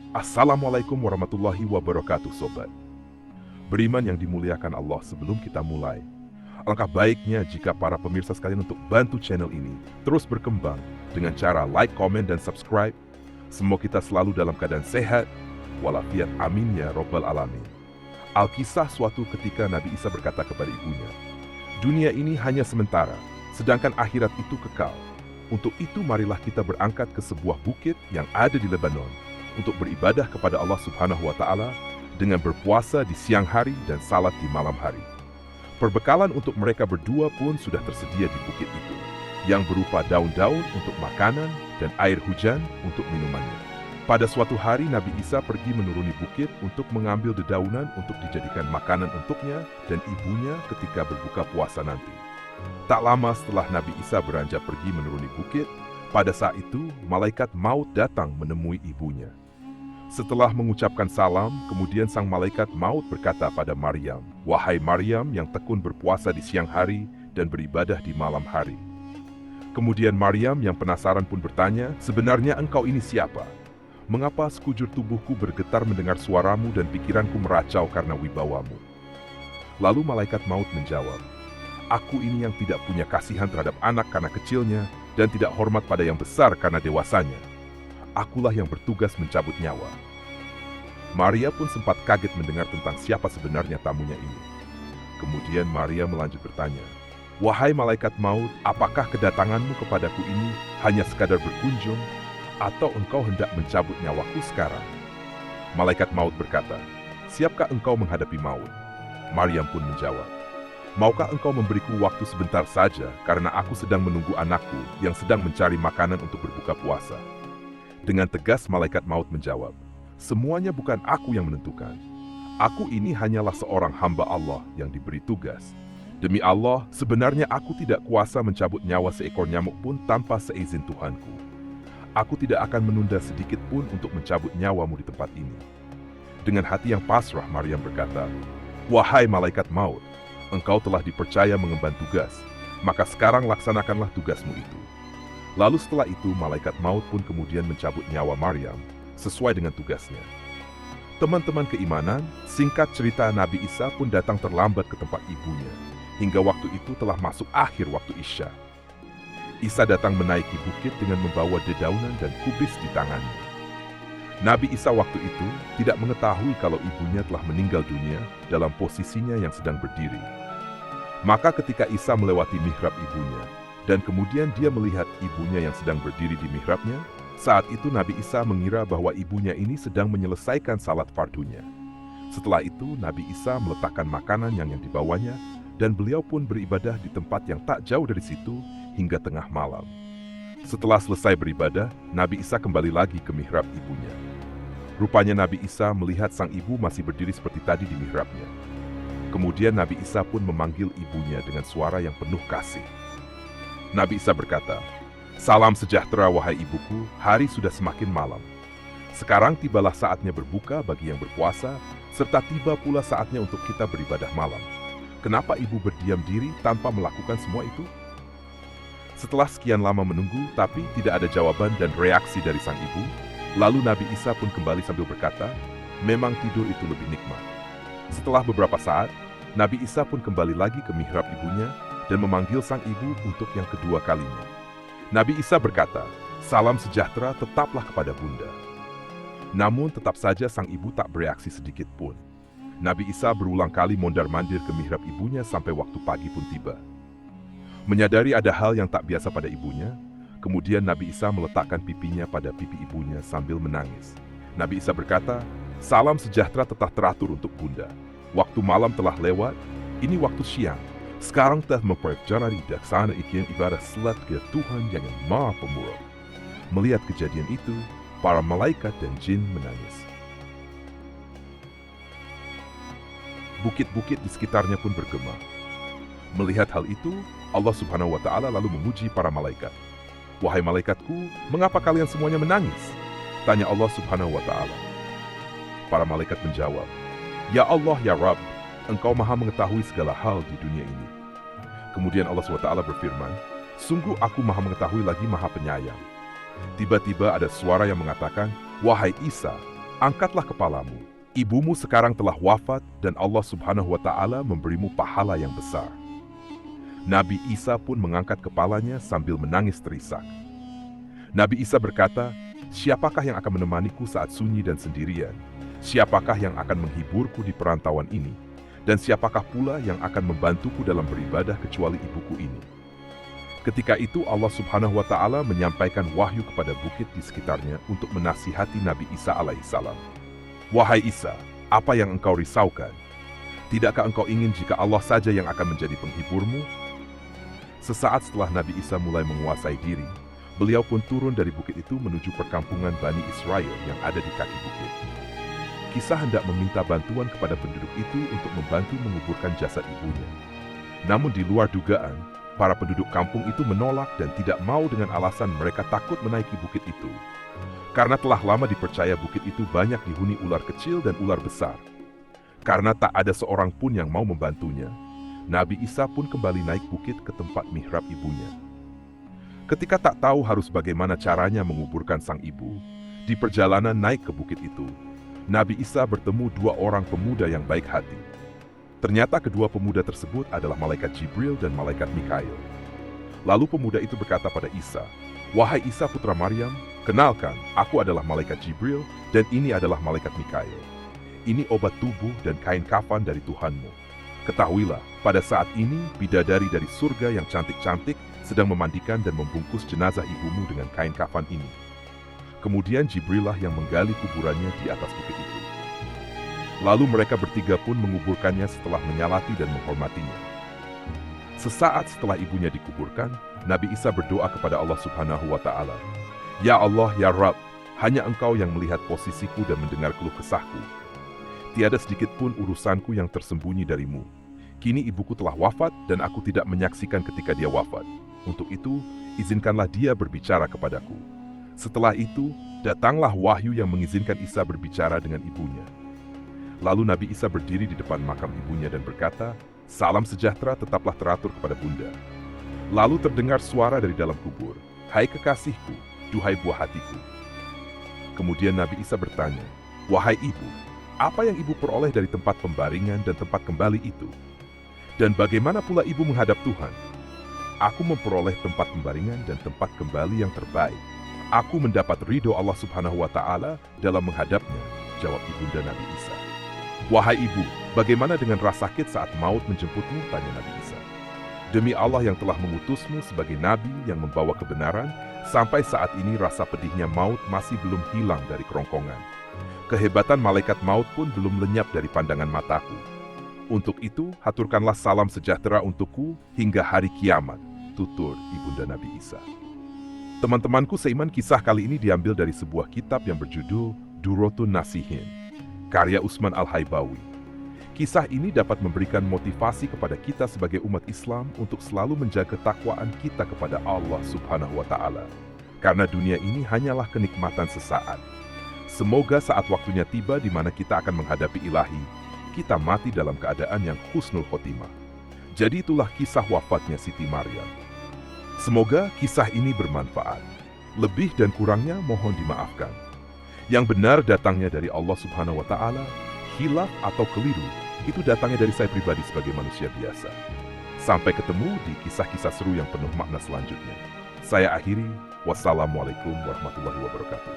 Assalamualaikum warahmatullahi wabarakatuh, sobat. Beriman yang dimuliakan Allah, sebelum kita mulai, alangkah baiknya jika para pemirsa sekalian untuk bantu channel ini terus berkembang dengan cara like, komen, dan subscribe. Semoga kita selalu dalam keadaan sehat, walafiat, amin ya robbal alamin. Alkisah suatu ketika Nabi Isa berkata kepada ibunya, dunia ini hanya sementara, sedangkan akhirat itu kekal. Untuk itu marilah kita berangkat ke sebuah bukit yang ada di Lebanon untuk beribadah kepada Allah Subhanahu wa Ta'ala dengan berpuasa di siang hari dan salat di malam hari. Perbekalan untuk mereka berdua pun sudah tersedia di bukit itu, yang berupa daun-daun untuk makanan dan air hujan untuk minumannya. Pada suatu hari Nabi Isa pergi menuruni bukit untuk mengambil dedaunan untuk dijadikan makanan untuknya dan ibunya ketika berbuka puasa nanti. Tak lama setelah Nabi Isa beranjak pergi menuruni bukit, pada saat itu malaikat maut datang menemui ibunya. Setelah mengucapkan salam, kemudian sang malaikat maut berkata pada Maryam, "Wahai Maryam yang tekun berpuasa di siang hari dan beribadah di malam hari." Kemudian Maryam yang penasaran pun bertanya, "Sebenarnya engkau ini siapa? Mengapa sekujur tubuhku bergetar mendengar suaramu dan pikiranku meracau karena wibawamu?" Lalu malaikat maut menjawab, "Aku ini yang tidak punya kasihan terhadap anak karena kecilnya dan tidak hormat pada yang besar karena dewasanya. Akulah yang bertugas mencabut nyawa." Maria pun sempat kaget mendengar tentang siapa sebenarnya tamunya ini. Kemudian Maria melanjut bertanya, "Wahai malaikat maut, apakah kedatanganmu kepadaku ini hanya sekadar berkunjung, atau engkau hendak mencabut nyawaku sekarang?" Malaikat maut berkata, "Siapkah engkau menghadapi maut?" Maryam pun menjawab, "Maukah engkau memberiku waktu sebentar saja karena aku sedang menunggu anakku yang sedang mencari makanan untuk berbuka puasa?" Dengan tegas malaikat maut menjawab, "Semuanya bukan aku yang menentukan. Aku ini hanyalah seorang hamba Allah yang diberi tugas. Demi Allah, sebenarnya aku tidak kuasa mencabut nyawa seekor nyamuk pun tanpa seizin Tuhanku. Aku tidak akan menunda sedikit pun untuk mencabut nyawamu di tempat ini." Dengan hati yang pasrah, Maryam berkata, "Wahai malaikat maut, engkau telah dipercaya mengemban tugas, maka sekarang laksanakanlah tugasmu itu." Lalu setelah itu malaikat maut pun kemudian mencabut nyawa Maryam sesuai dengan tugasnya. Teman-teman keimanan, singkat cerita Nabi Isa pun datang terlambat ke tempat ibunya, hingga waktu itu telah masuk akhir waktu Isya. Isa datang menaiki bukit dengan membawa dedaunan dan kubis di tangannya. Nabi Isa waktu itu tidak mengetahui kalau ibunya telah meninggal dunia dalam posisinya yang sedang berdiri. Maka ketika Isa melewati mihrab ibunya, dan kemudian dia melihat ibunya yang sedang berdiri di mihrabnya, saat itu Nabi Isa mengira bahwa ibunya ini sedang menyelesaikan salat fardunya. Setelah itu Nabi Isa meletakkan makanan yang dibawanya, dan beliau pun beribadah di tempat yang tak jauh dari situ hingga tengah malam. Setelah selesai beribadah, Nabi Isa kembali lagi ke mihrab ibunya. Rupanya Nabi Isa melihat sang ibu masih berdiri seperti tadi di mihrabnya. Kemudian Nabi Isa pun memanggil ibunya dengan suara yang penuh kasih. Nabi Isa berkata, "Salam sejahtera wahai ibuku, hari sudah semakin malam. Sekarang tibalah saatnya berbuka bagi yang berpuasa, serta tiba pula saatnya untuk kita beribadah malam. Kenapa ibu berdiam diri tanpa melakukan semua itu?" Setelah sekian lama menunggu, tapi tidak ada jawaban dan reaksi dari sang ibu, lalu Nabi Isa pun kembali sambil berkata, "Memang tidur itu lebih nikmat." Setelah beberapa saat, Nabi Isa pun kembali lagi ke mihrab ibunya dan memanggil sang ibu untuk yang kedua kalinya. Nabi Isa berkata, "Salam sejahtera tetaplah kepada bunda." Namun tetap saja sang ibu tak bereaksi sedikit pun. Nabi Isa berulang kali mondar-mandir ke mihrab ibunya sampai waktu pagi pun tiba. Menyadari ada hal yang tak biasa pada ibunya, kemudian Nabi Isa meletakkan pipinya pada pipi ibunya sambil menangis. Nabi Isa berkata, "Salam sejahtera tetap teratur untuk bunda. Waktu malam telah lewat, ini waktu siang. Sekarang telah mempelajari daksana ikian ibadah salat ke Tuhan yang Maha Pemurah." Melihat kejadian itu, para malaikat dan jin menangis. Bukit-bukit di sekitarnya pun bergema. Melihat hal itu, Allah Subhanahu wa Ta'ala lalu memuji para malaikat. "Wahai malaikatku, mengapa kalian semuanya menangis?" tanya Allah Subhanahu wa Ta'ala. Para malaikat menjawab, "Ya Allah, ya Rabb, Engkau maha mengetahui segala hal di dunia ini." Kemudian Allah SWT berfirman, "Sungguh aku maha mengetahui lagi maha penyayang." Tiba-tiba ada suara yang mengatakan, "Wahai Isa, Angkatlah kepalamu, ibumu sekarang telah wafat dan Allah Subhanahu wa Ta'ala memberimu pahala yang besar. Nabi Isa pun mengangkat kepalanya sambil menangis terisak. Nabi Isa berkata, "Siapakah yang akan menemaniku saat sunyi dan sendirian? Siapakah yang akan menghiburku di perantauan ini? Dan siapakah pula yang akan membantuku dalam beribadah kecuali ibuku ini?" Ketika itu Allah Subhanahu wa Ta'ala menyampaikan wahyu kepada bukit di sekitarnya untuk menasihati Nabi Isa alaihissalam. "Wahai Isa, apa yang engkau risaukan? Tidakkah engkau ingin jika Allah saja yang akan menjadi penghiburmu?" Sesaat setelah Nabi Isa mulai menguasai diri, beliau pun turun dari bukit itu menuju perkampungan Bani Israel yang ada di kaki bukit. Kisah hendak meminta bantuan kepada penduduk itu untuk membantu menguburkan jasad ibunya. Namun di luar dugaan, para penduduk kampung itu menolak dan tidak mau dengan alasan mereka takut menaiki bukit itu. Karena telah lama dipercaya bukit itu banyak dihuni ular kecil dan ular besar. Karena tak ada seorang pun yang mau membantunya, Nabi Isa pun kembali naik bukit ke tempat mihrab ibunya. Ketika tak tahu harus bagaimana caranya menguburkan sang ibu, di perjalanan naik ke bukit itu, Nabi Isa bertemu dua orang pemuda yang baik hati. Ternyata kedua pemuda tersebut adalah malaikat Jibril dan malaikat Mikail. Lalu pemuda itu berkata pada Isa, "Wahai Isa putra Maryam, kenalkan, aku adalah malaikat Jibril dan ini adalah malaikat Mikail. Ini obat tubuh dan kain kafan dari Tuhanmu. Ketahuilah, pada saat ini bidadari dari surga yang cantik-cantik sedang memandikan dan membungkus jenazah ibumu dengan kain kafan ini." Kemudian Jibrillah yang menggali kuburannya di atas bukit itu. Lalu mereka bertiga pun menguburkannya setelah menyalati dan menghormatinya. Sesaat setelah ibunya dikuburkan, Nabi Isa berdoa kepada Allah Subhanahu wa Ta'ala, "Ya Allah, ya Rabb, hanya Engkau yang melihat posisiku dan mendengar keluh kesahku. Tiada sedikit pun urusanku yang tersembunyi darimu. Kini ibuku telah wafat dan aku tidak menyaksikan ketika dia wafat. Untuk itu, izinkanlah dia berbicara kepadaku." Setelah itu, datanglah wahyu yang mengizinkan Isa berbicara dengan ibunya. Lalu Nabi Isa berdiri di depan makam ibunya dan berkata, "Salam sejahtera tetaplah teratur kepada bunda." Lalu terdengar suara dari dalam kubur, "Hai kekasihku, duhai buah hatiku." Kemudian Nabi Isa bertanya, "Wahai ibu, apa yang ibu peroleh dari tempat pembaringan dan tempat kembali itu? Dan bagaimana pula ibu menghadap Tuhan?" "Aku memperoleh tempat pembaringan dan tempat kembali yang terbaik. Aku mendapat ridho Allah Subhanahu wa Ta'ala dalam menghadapnya," jawab ibunda Nabi Isa. "Wahai ibu, bagaimana dengan rasa sakit saat maut menjemputmu?" tanya Nabi Isa. "Demi Allah yang telah mengutusmu sebagai nabi yang membawa kebenaran, sampai saat ini rasa pedihnya maut masih belum hilang dari kerongkongan. Kehebatan malaikat maut pun belum lenyap dari pandangan mataku. Untuk itu, haturkanlah salam sejahtera untukku hingga hari kiamat," tutur ibunda Nabi Isa. Teman-temanku seiman, kisah kali ini diambil dari sebuah kitab yang berjudul Durratun Nasihin, karya Utsman Al-Haibawi. Kisah ini dapat memberikan motivasi kepada kita sebagai umat Islam untuk selalu menjaga ketakwaan kita kepada Allah Subhanahu wa Ta'ala. Karena dunia ini hanyalah kenikmatan sesaat. Semoga saat waktunya tiba di mana kita akan menghadapi Ilahi, kita mati dalam keadaan yang husnul khotimah. Jadi itulah kisah wafatnya Siti Maryam. Semoga kisah ini bermanfaat. Lebih dan kurangnya mohon dimaafkan. Yang benar datangnya dari Allah Subhanahu wa Ta'ala, hilaf atau keliru itu datangnya dari saya pribadi sebagai manusia biasa. Sampai ketemu di kisah-kisah seru yang penuh makna selanjutnya. Saya akhiri, wassalamualaikum warahmatullahi wabarakatuh.